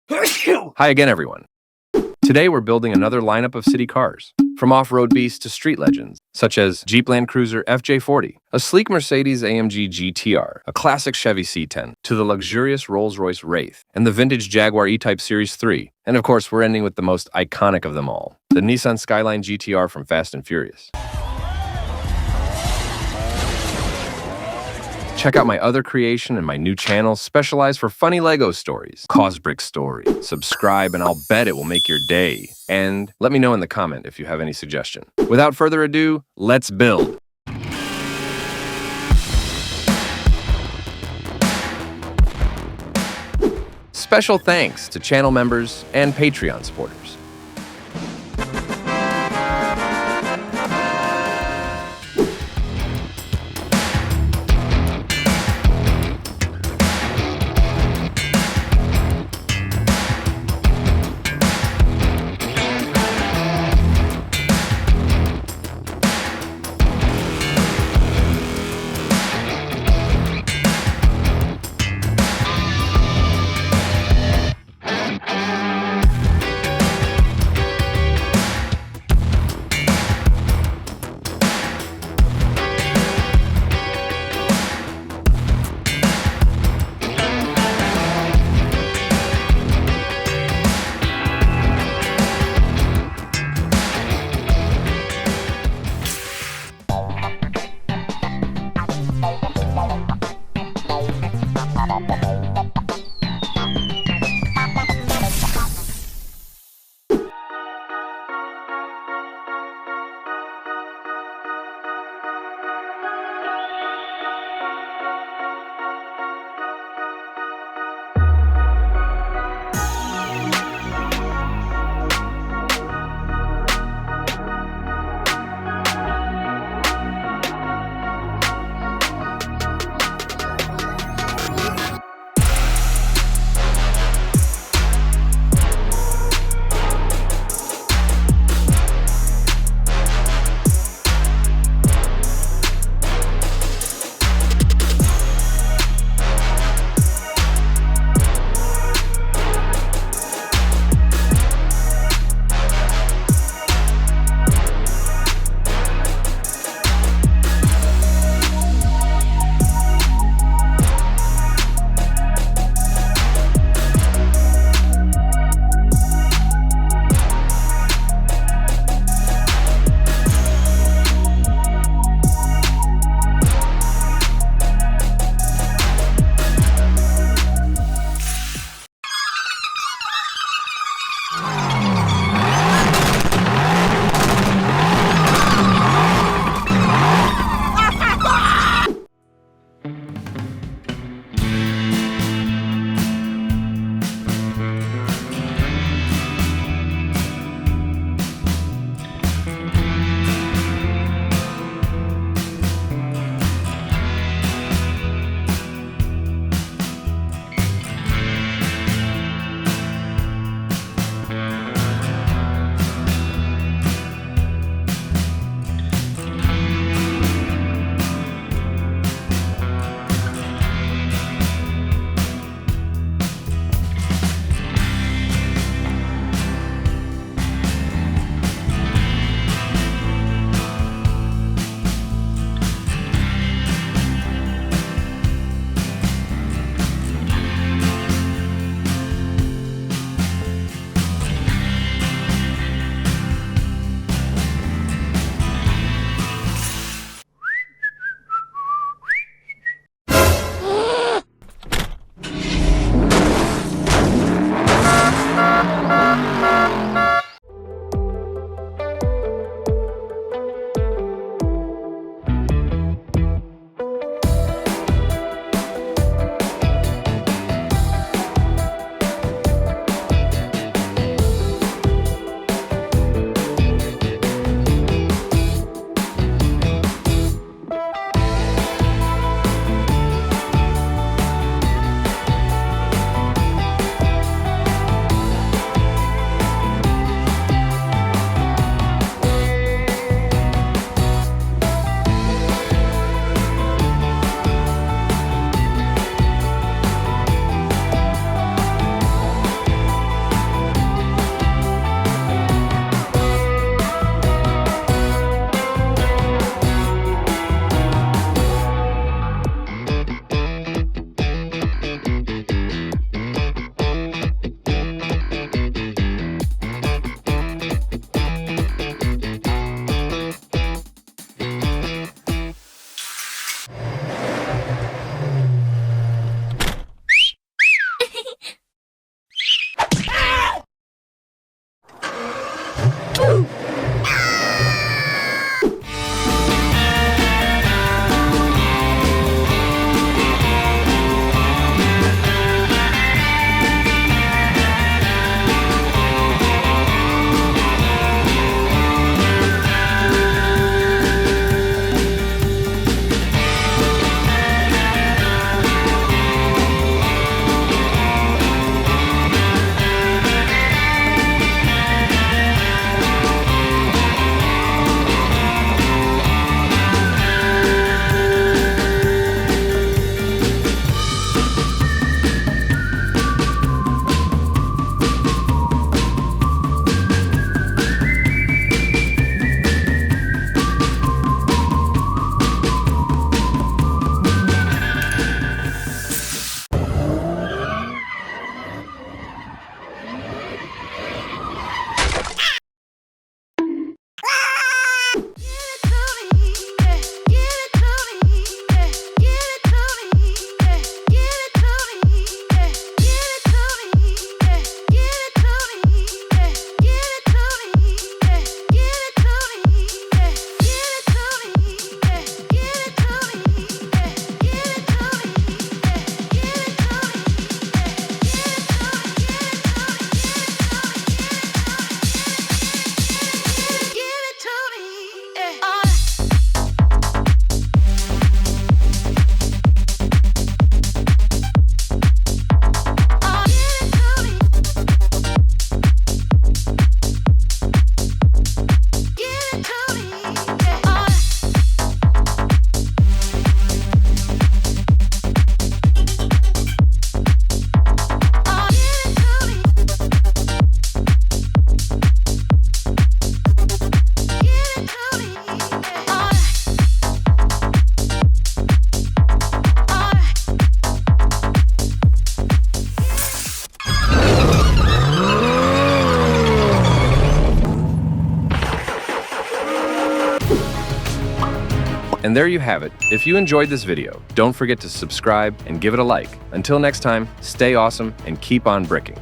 Hi again, everyone. Today we're building another lineup of city cars, from off-road beasts to street legends, such as Jeep Land Cruiser FJ40, a sleek Mercedes AMG GTR, a classic Chevy C10, to the luxurious Rolls-Royce Wraith, and the vintage Jaguar E-Type Series 3. And of course, we're ending with the most iconic of them all, the Nissan Skyline GTR from Fast and Furious. Check out my other creation and my new channel specialized for funny Lego stories, Kosbrick Story. Subscribe and I'll bet it will make your day. And let me know in the comment if you have any suggestion. Without further ado, let's build. Special thanks to channel members and Patreon supporters. And there you have it. If you enjoyed this video, don't forget to subscribe and give it a like. Until next time, stay awesome and keep on bricking.